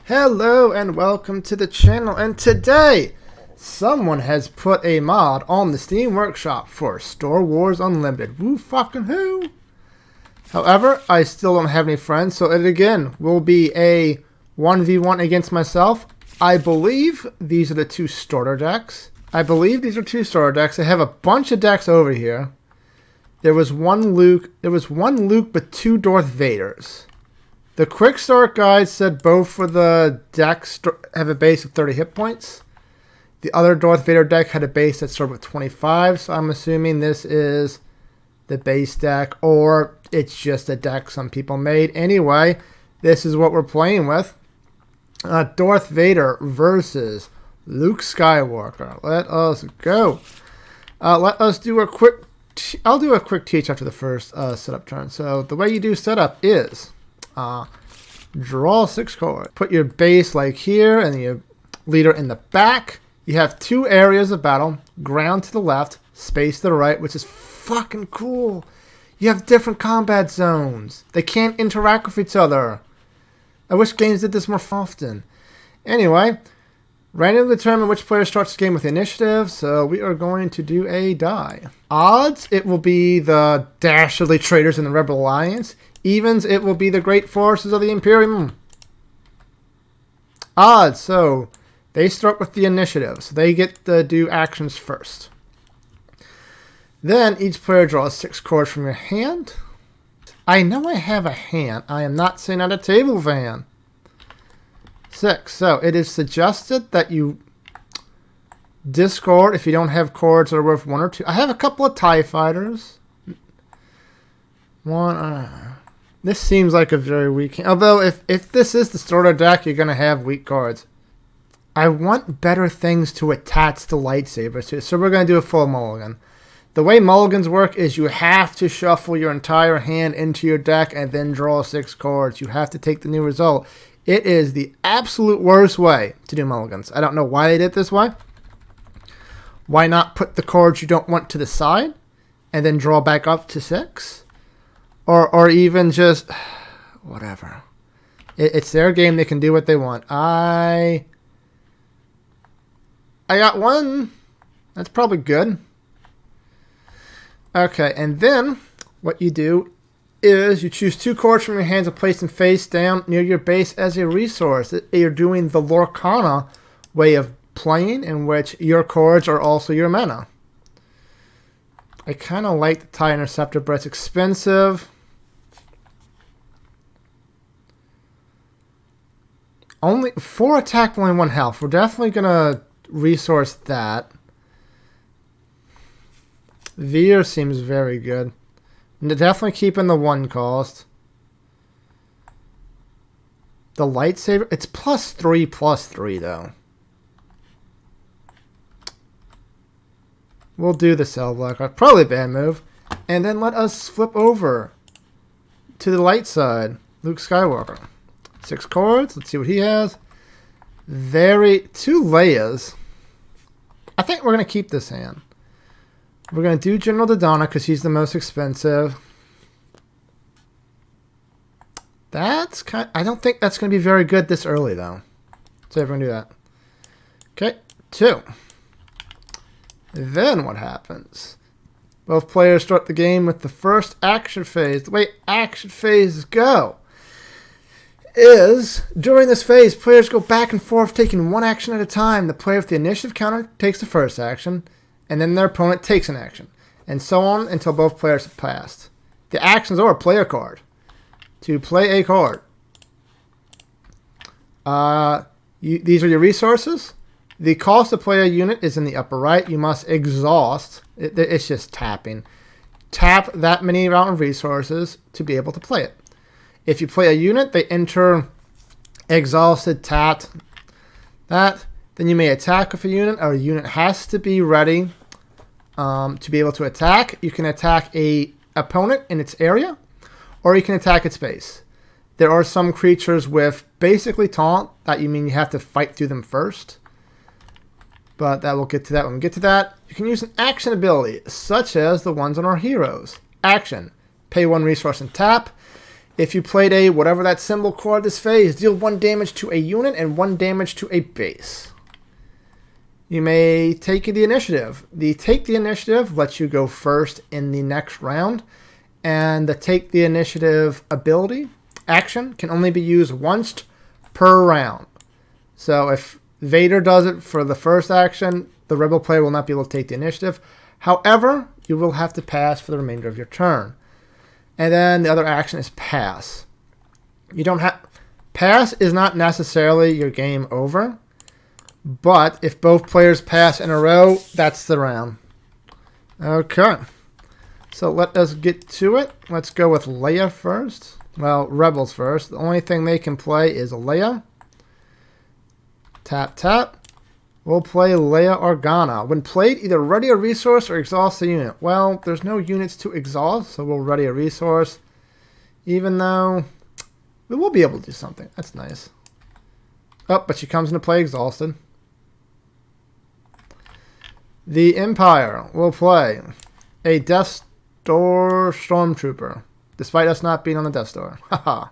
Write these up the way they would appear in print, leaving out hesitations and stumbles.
Hello and welcome to the channel, and today someone has put a mod on the Steam Workshop for Star Wars Unlimited. Woo fucking who? However, I still don't have any friends, so it again will be a 1v1 against myself. I believe these are the two starter decks. I have a bunch of decks over here. There was one Luke but two Darth Vaders. The quick start guide said both for the decks have a base of 30 hit points. The other Darth Vader deck had a base that started with 25, so I'm assuming this is the base deck, or it's just a deck some people made. Anyway, this is what we're playing with. Darth Vader versus Luke Skywalker. Let us go. Let us do a quick... I'll do a quick teach after the first setup turn. So the way you do setup is... draw 6 cards. Put your base like here and your leader in the back. You have 2 areas of battle. Ground to the left, space to the right, which is fucking cool. You have different combat zones. They can't interact with each other. I wish games did this more often. Anyway, randomly determine which player starts the game with the initiative. So we are going to do a die. Odds, it will be the dastardly traitors in the Rebel Alliance. Evens, it will be the great forces of the Imperium. Odds, so they start with the initiative, so they get to do actions first. Then each player draws 6 cards from your hand. I know I have a hand. I am not sitting at a table fan. 6. So it is suggested that you discard if you don't have cards that are worth 1 or 2. I have a couple of TIE fighters. This seems like a very weak hand. Although, if this is the starter deck, you're going to have weak cards. I want better things to attach the lightsabers to, so we're going to do a full mulligan. The way mulligans work is you have to shuffle your entire hand into your deck and then draw 6 cards. You have to take the new result. It is the absolute worst way to do mulligans. I don't know why they did it this way. Why not put the cards you don't want to the side and then draw back up to 6? Or even just, whatever. It's their game. They can do what they want. I got 1. That's probably good. Okay, and then what you do is you choose 2 cards from your hands and place them face down near your base as a resource. You're doing the Lorcana way of playing, in which your cards are also your mana. I kind of like the TIE Interceptor, but it's expensive. Only 4 attack, only 1 health. We're definitely going to resource that. Vader seems very good. Definitely keeping the 1 cost. The lightsaber, it's +3/+3 though. We'll do the cell block. Probably a bad move. And then let us flip over to the light side. Luke Skywalker. 6 cards. Let's see what he has. 2 Leias. I think we're going to keep this hand. We're going to do General Dodonna because he's the most expensive. I don't think that's going to be very good this early, though. So we're going to do that. Okay, 2. Then what happens? Both players start the game with the first action phase. The way action phases go is, during this phase, players go back and forth taking 1 action at a time. The player with the initiative counter takes the first action, and then their opponent takes an action, and so on until both players have passed. The actions are play a card. To play a card. These are your resources. The cost to play a unit is in the upper right. You must exhaust. It's just tapping. Tap that many amount of resources to be able to play it. If you play a unit, they enter exhausted, tapped. Then you may attack with a unit, or a unit has to be ready to be able to attack. You can attack a opponent in its area, or you can attack its base. There are some creatures with basically taunt that you have to fight through them first. But we'll get to that when we get to that. You can use an action ability, such as the ones on our heroes. Action. Pay 1 resource and tap. If you played a whatever that symbol card this phase, deal 1 damage to a unit and 1 damage to a base. You may take the initiative. The take the initiative lets you go first in the next round, and the take the initiative ability action can only be used once per round. So if Vader does it for the first action, the rebel player will not be able to take the initiative. However, you will have to pass for the remainder of your turn. And then the other action is pass. You don't have pass is not necessarily your game over, but if both players pass in a row, that's the round. Okay. So let us get to it. Let's go with Leia first. Well, Rebels first. The only thing they can play is Leia. Tap, tap. We'll play Leia Organa. When played, either ready a resource or exhaust a unit. Well, there's no units to exhaust, so we'll ready a resource. Even though we will be able to do something. That's nice. Oh, but she comes into play exhausted. The Empire will play a Death Star Stormtrooper, despite us not being on the Death Star. Haha.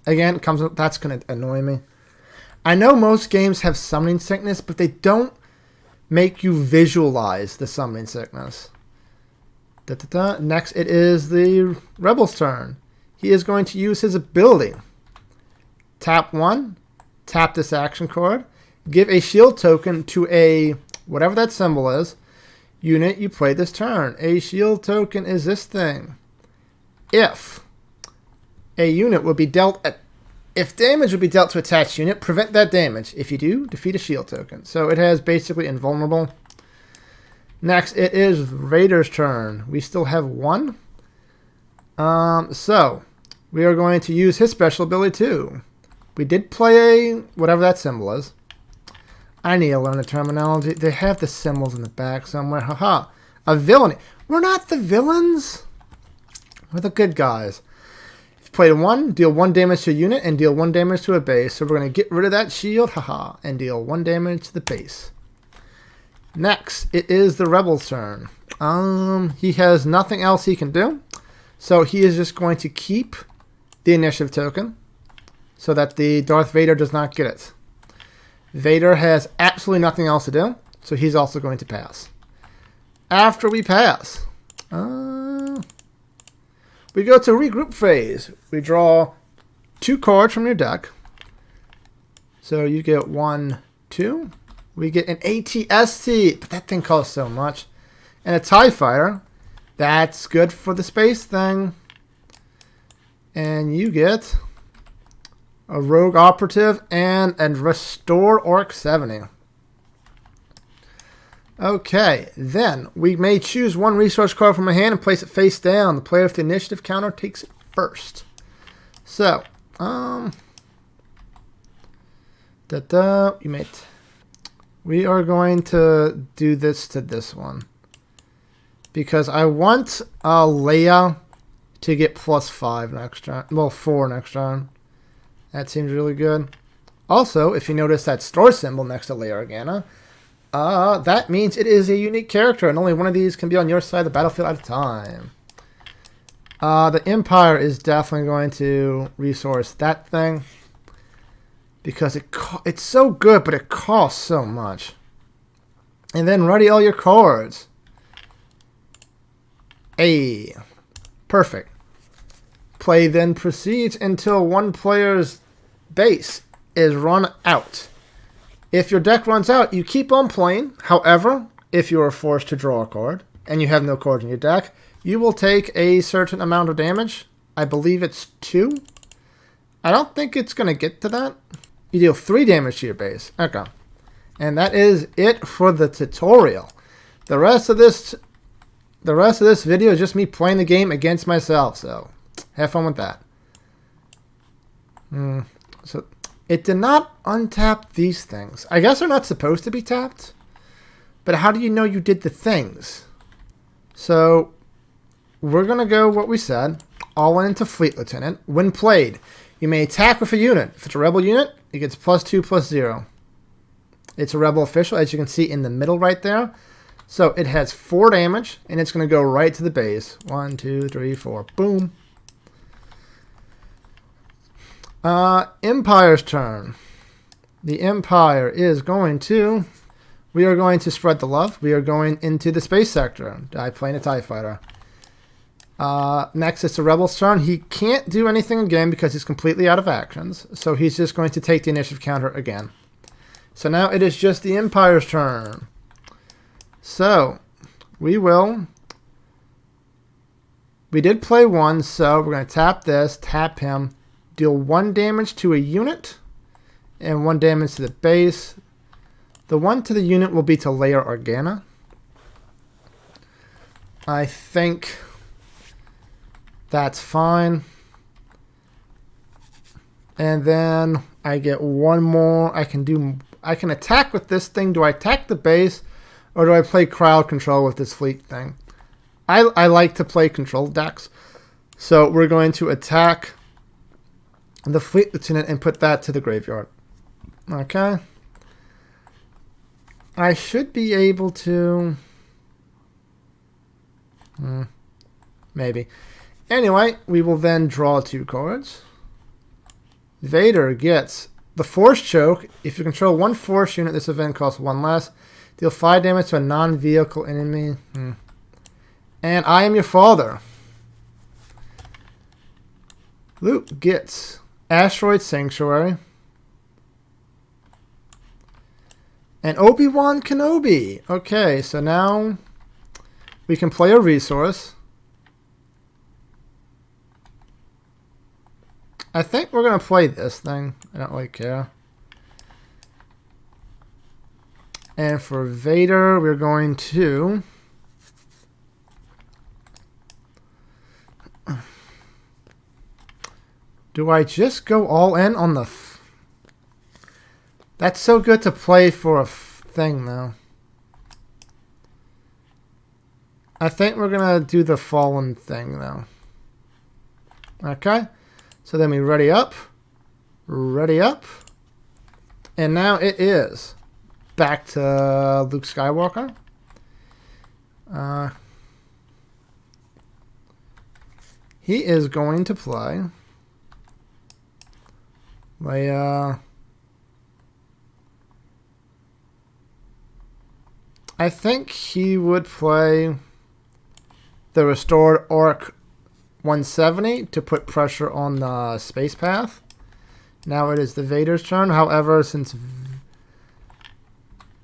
Again, that's going to annoy me. I know most games have summoning sickness, but they don't make you visualize the summoning sickness. Next, it is the Rebel's turn. He is going to use his ability. Tap 1, tap this action card, give a shield token to a, whatever that symbol is, unit you play this turn. A shield token is this thing. If a unit will be dealt at If damage would be dealt to attached unit, prevent that damage. If you do, defeat a shield token. So it has basically invulnerable. Next, it is Vader's turn. We still have 1. So we are going to use his special ability too. We did play a whatever that symbol is. I need to learn the terminology. They have the symbols in the back somewhere. Haha. A villain. We're not the villains. We're the good guys. Play 1, deal 1 damage to a unit, and deal 1 damage to a base. So we're going to get rid of that shield, haha, and deal 1 damage to the base. Next, it is the Rebel's turn. He has nothing else he can do. So he is just going to keep the initiative token so that the Darth Vader does not get it. Vader has absolutely nothing else to do, so he's also going to pass. After we pass, we go to regroup phase. We draw 2 cards from your deck. So you get 1, 2. We get an ATST, but that thing costs so much. And a TIE Fighter. That's good for the space thing. And you get a Rogue Operative and a Restore Orc 70. Okay, then we may choose 1 resource card from a hand and place it face down. The player with the initiative counter takes it first. So, we are going to do this to this one because I want Leia to get +5 next turn. Well, 4 next turn. That seems really good. Also, if you notice that store symbol next to Leia Organa, that means it is a unique character, and only one of these can be on your side of the battlefield at a time. The Empire is definitely going to resource that thing because it's so good, but it costs so much. And then ready all your cards. Hey, perfect. Play then proceeds until 1 player's base is run out. If your deck runs out, you keep on playing. However, if you are forced to draw a card and you have no cards in your deck, you will take a certain amount of damage. I believe it's 2. I don't think it's going to get to that. You deal 3 damage to your base. Okay. And that is it for the tutorial. The rest of this video is just me playing the game against myself. So have fun with that. So it did not untap these things. I guess they're not supposed to be tapped. But how do you know you did the things? So we're going to go what we said. All into Fleet Lieutenant. When played, you may attack with a unit. If it's a rebel unit, it gets +2/+0. It's a rebel official, as you can see in the middle right there. So it has 4 damage, and it's going to go right to the base. 1, 2, 3, 4. Boom. Empire's turn. The Empire is going to... We are going to spread the love. We are going into the space sector. I play in a TIE fighter. Next, it's the Rebel's turn. He can't do anything again because he's completely out of actions. So he's just going to take the initiative counter again. So now it is just the Empire's turn. So we did play one, so we're going to tap this, tap him, deal 1 damage to a unit, and 1 damage to the base. The 1 to the unit will be to Leia Organa. I think that's fine. And then I get 1 more. I can attack with this thing. Do I attack the base, or do I play crowd control with this fleet thing? I like to play control decks. So we're going to attack the fleet lieutenant and put that to the graveyard. Okay. I should be able to... maybe. Anyway, we will then draw 2 cards. Vader gets the Force Choke. If you control 1 Force unit, this event costs 1 less. Deal 5 damage to a non-vehicle enemy. And I am your father. Luke gets Asteroid Sanctuary. And Obi-Wan Kenobi. Okay, so now we can play a resource. I think we're going to play this thing. I don't really care. And for Vader, we're going to... Do I just go all in on the... That's so good to play for a thing, though. I think we're going to do the Fallen thing, though. Okay. So then we ready up. Ready up. And now it is back to Luke Skywalker. He is going to play Leia. I think he would play the Restored Orc 170 to put pressure on the space path. Now it is the Vader's turn. However, since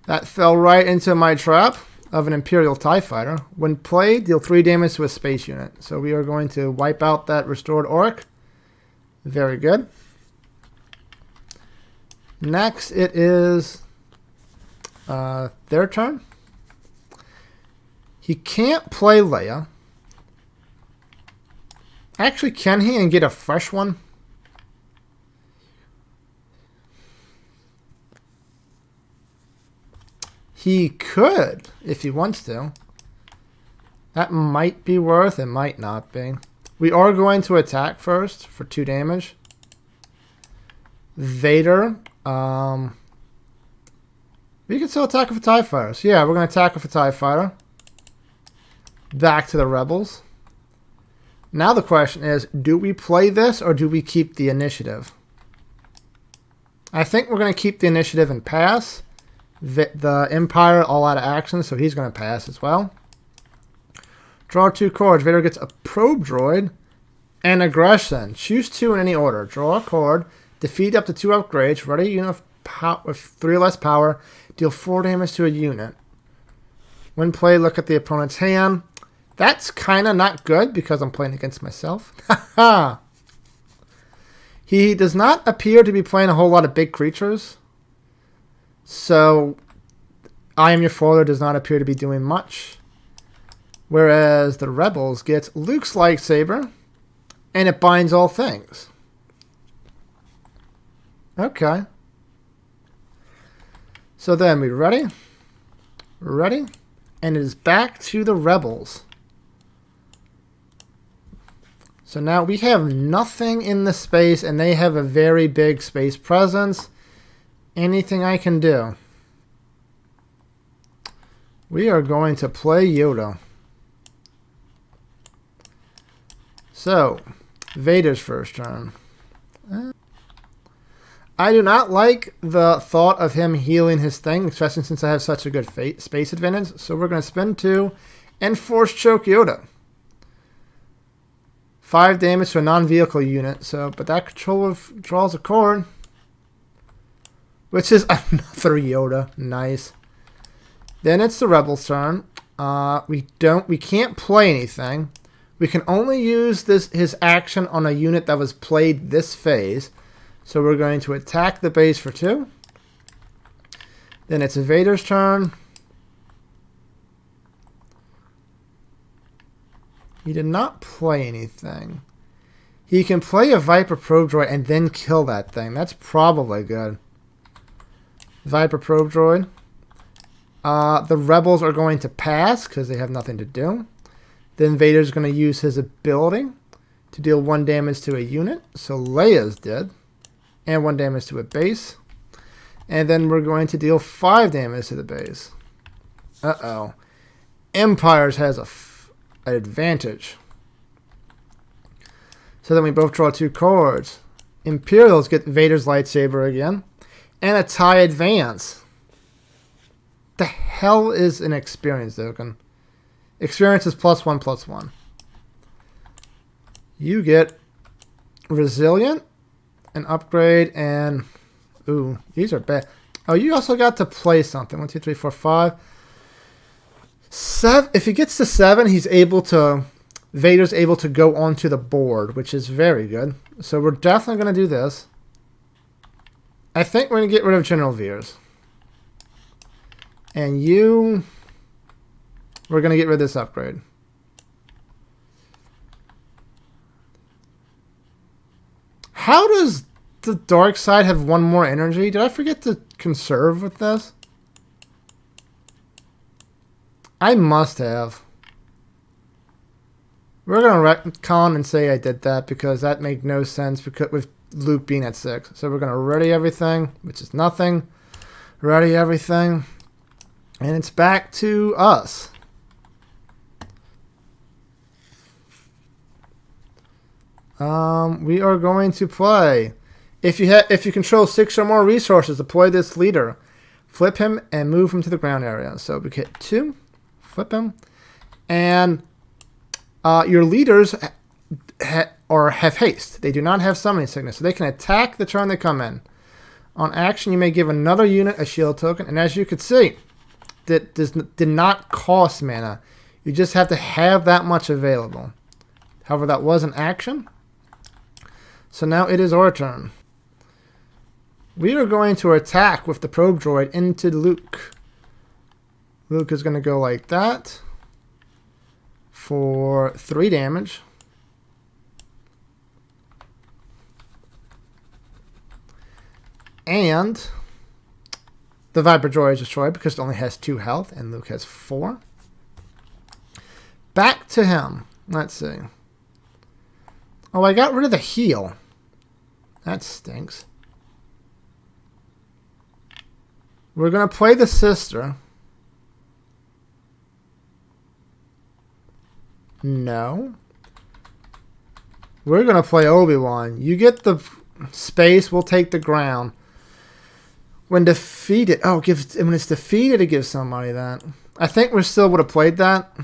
that fell right into my trap of an Imperial TIE Fighter, when played, deal 3 damage to a space unit. So we are going to wipe out that Restored Orc. Very good. Next, it is their turn. He can't play Leia. Actually, can he and get a fresh one? He could, if he wants to. That might be worth, it might not be. We are going to attack first for 2 damage. Vader. We can still attack with a TIE Fighter. So yeah, we're going to attack with a TIE Fighter. Back to the Rebels. Now the question is, do we play this or do we keep the initiative? I think we're going to keep the initiative and pass. The Empire all out of action, so he's going to pass as well. Draw 2 cards. Vader gets a Probe Droid and Aggression. Choose 2 in any order. Draw a card. Defeat up to 2 upgrades. Ready unit with 3 or less power. Deal 4 damage to a unit. When played, look at the opponent's hand. That's kind of not good because I'm playing against myself. He does not appear to be playing a whole lot of big creatures. So, I Am Your Father does not appear to be doing much. Whereas the Rebels get Luke's lightsaber, and it binds all things. Okay. So then, we ready? Ready? And it is back to the Rebels. So now we have nothing in the space, and they have a very big space presence. Anything I can do. We are going to play Yoda. So, Vader's first turn. I do not like the thought of him healing his thing, especially since I have such a good space advantage. So we're going to spend 2 and force choke Yoda. 5 damage to a non-vehicle unit. So, but that controller draws a card, which is another Yoda. Nice. Then it's the Rebel's turn. We can't play anything. We can only use his action on a unit that was played this phase. So we're going to attack the base for 2. Then it's Vader's turn. He did not play anything. He can play a Viper Probe Droid and then kill that thing. That's probably good. Viper Probe Droid. The Rebels are going to pass because they have nothing to do. Then Vader's going to use his ability to deal 1 damage to a unit. So Leia's dead. And 1 damage to a base. And then we're going to deal 5 damage to the base. Uh-oh. Empires has an advantage. So then we both draw 2 cards. Imperials get Vader's lightsaber again. And a tie advance. The hell is an experience token? Experience is +1/+1. You get resilient, an upgrade, and ooh, these are bad. Oh, you also got to play something. 1, 2, 3, 4, 5. 7. If he gets to 7, Vader's able to go onto the board, which is very good. So we're definitely going to do this. I think we're going to get rid of General Veers. And we're going to get rid of this upgrade. How does the dark side have 1 more energy? Did I forget to conserve with this? I must have. We're going to retcon and say I did that because that made no sense because with Luke being at 6. So we're going to ready everything, which is nothing. Ready everything. And it's back to us. We are going to play. If you control 6 or more resources, deploy this leader. Flip him and move him to the ground area. So we get 2. Flip him. And your leaders have haste. They do not have summoning sickness. So they can attack the turn they come in. On action, you may give another unit a shield token. And as you can see, that did not cost mana. You just have to have that much available. However, that was an action. So now it is our turn. We are going to attack with the probe droid into Luke. Luke is going to go like that for 3 damage. And the Viper droid is destroyed because it only has 2 health and Luke has 4. Back to him. Let's see. Oh, I got rid of the heal. That stinks. We're going to play the sister. No. We're going to play Obi-Wan. You get the space, we'll take the ground. When defeated... Oh, when it's defeated, it gives somebody that. I think we still would have played that.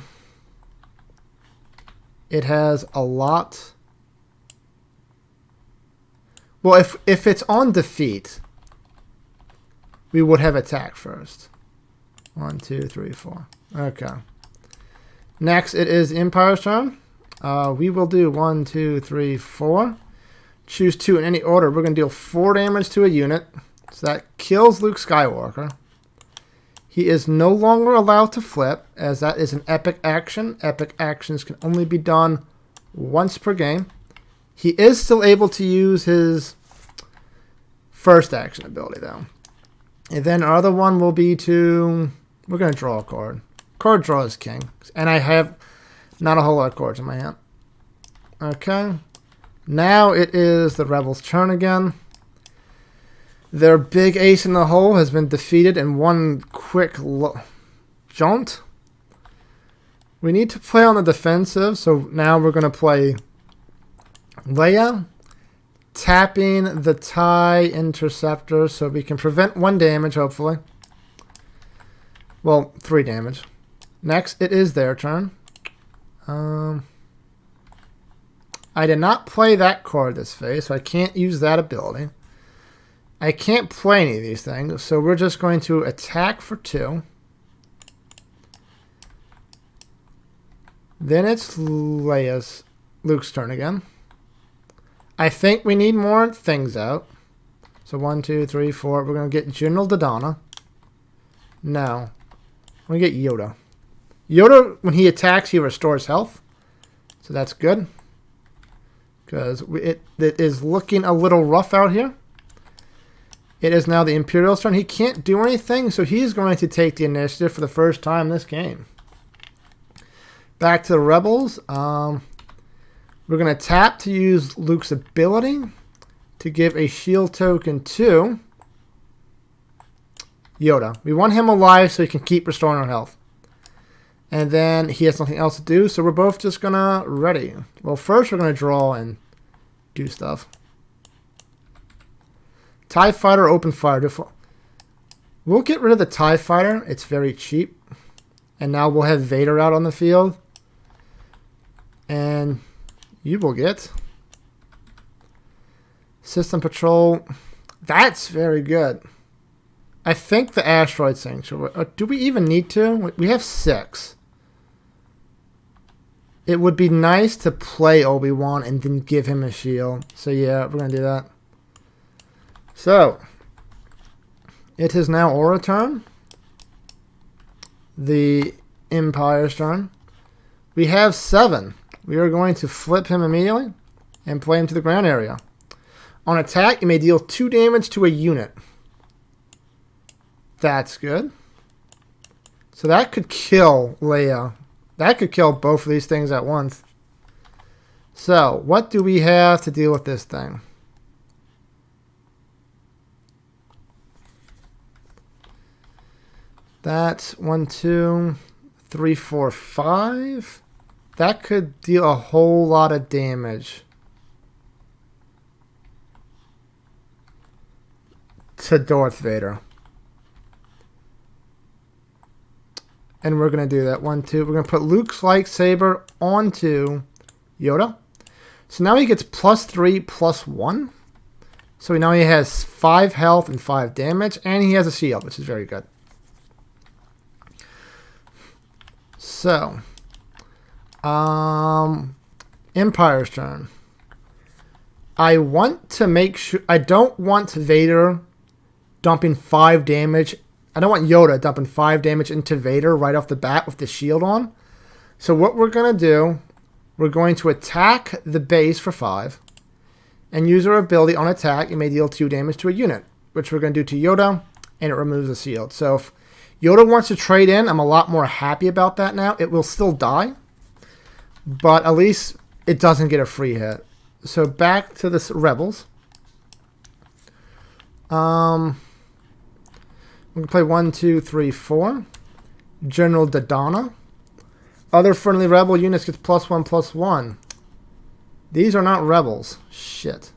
It has a lot... Well, if it's on defeat, we would have attacked first. 1, 2, 3, 4. Okay. Next, it is Empire's turn. We will do 1, 2, 3, 4. Choose 2 in any order. We're going to deal 4 damage to a unit. So that kills Luke Skywalker. He is no longer allowed to flip, as that is an epic action. Epic actions can only be done once per game. He is still able to use his first action ability, though. And then our other one will be to... We're going to draw a card. Card draw is king. And I have not a whole lot of cards in my hand. Okay. Now it is the Rebels' turn again. Their big ace in the hole has been defeated in one quick jaunt. We need to play on the defensive, so now we're going to play Leia, tapping the TIE interceptor so we can prevent 1 damage, hopefully. Well, 3 damage. Next, it is their turn. I did not play that card this phase, so I can't use that ability. I can't play any of these things, so we're just going to attack for 2. Then it's Luke's turn again. I think we need more things out. So 1, 2, 3, 4. We're going to get General Dodonna. No. We're going to get Yoda. Yoda, when he attacks, he restores health. So that's good. Because it is looking a little rough out here. It is now the Imperial's turn. He can't do anything, so he's going to take the initiative for the first time this game. Back to the Rebels. We're going to tap to use Luke's ability to give a shield token to Yoda. We want him alive so he can keep restoring our health. And then he has nothing else to do, so we're both just going to ready. Well, first we're going to draw and do stuff. TIE Fighter, open fire. We'll get rid of the TIE Fighter. It's very cheap. And now we'll have Vader out on the field. And you will get System Patrol. That's very good. I think the Asteroid Sanctuary. Do we even need to? We have 6. It would be nice to play Obi-Wan and then give him a shield. So yeah, we're going to do that. So, it is now Aura turn. The Empire's turn. We have 7. We are going to flip him immediately and play him to the ground area. On attack, you may deal 2 damage to a unit. That's good. So that could kill Leia. That could kill both of these things at once. So, what do we have to deal with this thing? That's 1, 2, 3, 4, 5. That could deal a whole lot of damage to Darth Vader. And we're going to do that. 1, 2. We're going to put Luke's lightsaber onto Yoda. So now he gets +3, +1. So now he has 5 health and 5 damage. And he has a shield, which is very good. So, Empire's turn. I want to make sure... I don't want Vader dumping 5 damage. I don't want Yoda dumping 5 damage into Vader right off the bat with the shield on. So what we're going to do, we're going to attack the base for 5. And use our ability on attack. You may deal 2 damage to a unit. Which we're going to do to Yoda. And it removes the shield. So if Yoda wants to trade in, I'm a lot more happy about that now. It will still die. But at least it doesn't get a free hit. So back to the Rebels. We can play 1, 2, 3, 4. General Dodonna. Other friendly rebel units gets +1, +1. These are not rebels. Shit.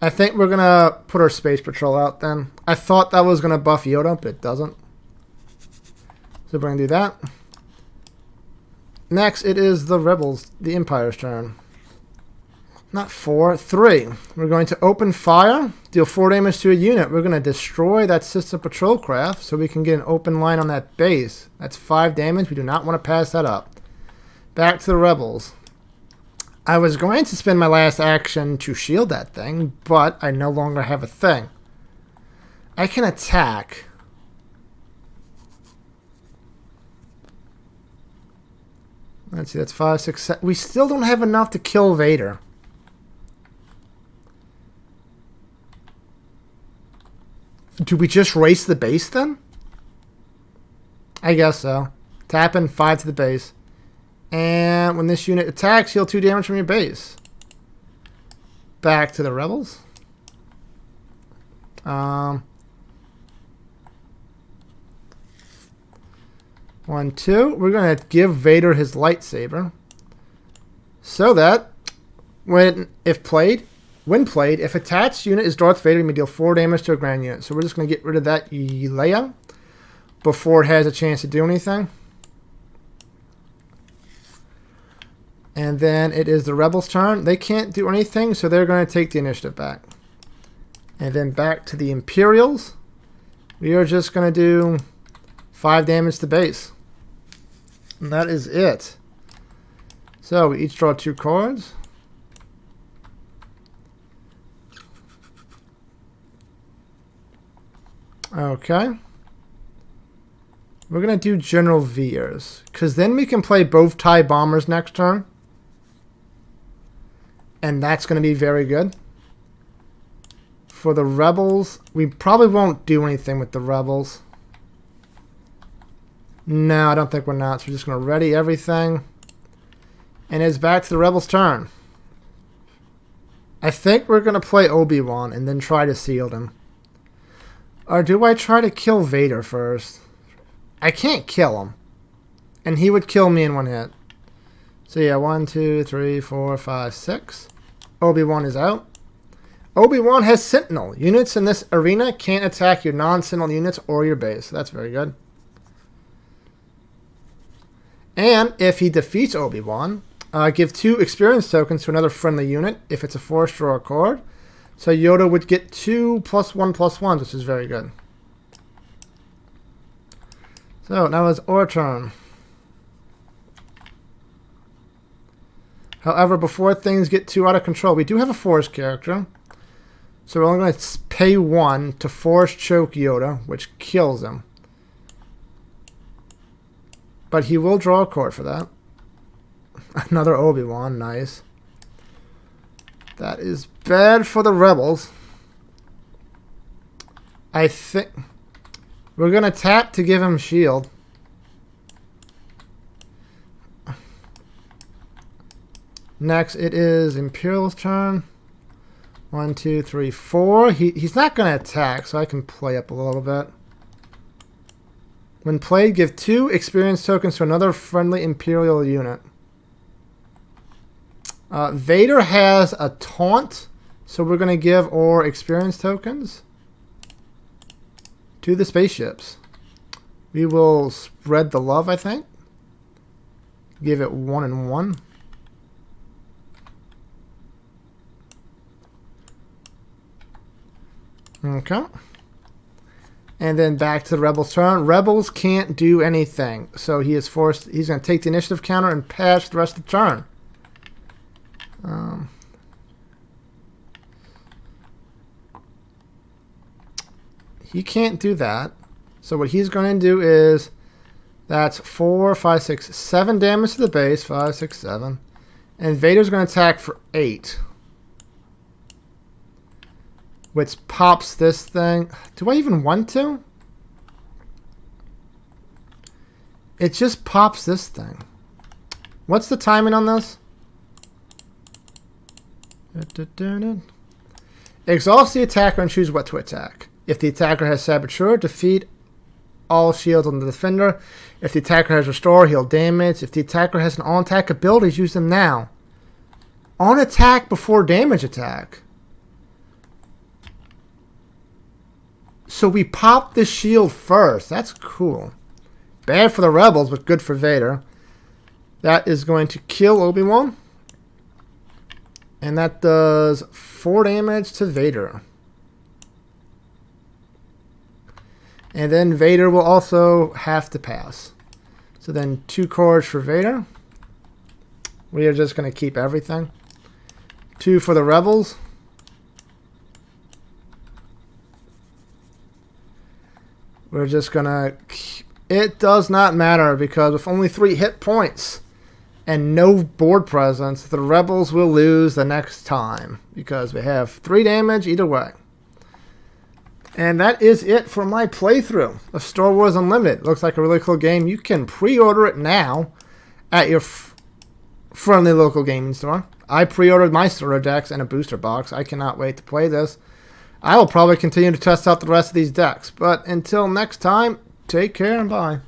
I think we're going to put our Space Patrol out then. I thought that was going to buff Yoda, but it doesn't. So we're going to do that. Next, it is the Rebels, the Empire's turn. Not 4, 3. We're going to open fire, deal 4 damage to a unit. We're going to destroy that System Patrol craft so we can get an open line on that base. That's 5 damage. We do not want to pass that up. Back to the Rebels. I was going to spend my last action to shield that thing, but I no longer have a thing. I can attack. Let's see, that's 5, 6, 7. We still don't have enough to kill Vader. Do we just race the base then? I guess so. Tap in 5 to the base. And when this unit attacks, heal 2 damage from your base. Back to the Rebels. 1, 2. We're going to give Vader his lightsaber. So that When played, if attached unit is Darth Vader, you may deal 4 damage to a grand unit. So we're just going to get rid of that Leia before it has a chance to do anything. And then it is the Rebels' turn. They can't do anything, so they're going to take the initiative back. And then back to the Imperials. We are just going to do 5 damage to base. And that is it. So we each draw 2 cards. Okay. We're going to do General Veers, because then we can play both TIE Bombers next turn. And that's going to be very good. For the Rebels, we probably won't do anything with the Rebels. No, I don't think we're not. So we're just going to ready everything. And it's back to the Rebels' turn. I think we're going to play Obi-Wan and then try to shield him. Or do I try to kill Vader first? I can't kill him. And he would kill me in 1 hit. So yeah, 1, 2, 3, 4, 5, 6. Obi-Wan is out. Obi-Wan has Sentinel. Units in this arena can't attack your non-Sentinel units or your base. That's very good. And if he defeats Obi-Wan, give 2 experience tokens to another friendly unit if it's a force draw a card. So Yoda would get 2 +1/+1, which is very good. So now it's our turn. However, before things get too out of control, we do have a force character. So we're only going to pay 1 to force choke Yoda, which kills him. But he will draw a card for that. Another Obi-Wan, nice. That is bad for the Rebels. I think we're going to tap to give him shield. Next, it is Imperial's turn. 1, 2, 3, 4. He's not going to attack, so I can play up a little bit. When played, give 2 experience tokens to another friendly Imperial unit. Vader has a taunt, so we're going to give our experience tokens to the spaceships. We will spread the love, I think. Give it 1 and 1. Okay. And then back to the Rebels' turn. Rebels can't do anything, so he is forced. He's going to take the initiative counter and pass the rest of the turn. He can't do that. So what he's going to do is, that's 4, 5, 6, 7 damage to the base. 5, 6, 7. And Vader's going to attack for 8. Which pops this thing. Do I even want to? It just pops this thing. What's the timing on this? Exhaust the attacker and choose what to attack. If the attacker has Saboteur, defeat all shields on the defender. If the attacker has Restore, heal damage. If the attacker has an on-attack abilities, use them now. On attack before damage attack. So we pop the shield first. That's cool. Bad for the Rebels, but good for Vader. That is going to kill Obi-Wan. And that does 4 damage to Vader. And then Vader will also have to pass. So then 2 cards for Vader. We are just going to keep everything. 2 for the Rebels. We're just going to... It does not matter because with only 3 hit points and no board presence, the Rebels will lose the next time because we have 3 damage either way. And that is it for my playthrough of Star Wars Unlimited. Looks like a really cool game. You can pre-order it now at your friendly local gaming store. I pre-ordered my starter decks and a booster box. I cannot wait to play this. I will probably continue to test out the rest of these decks. But until next time, take care and bye.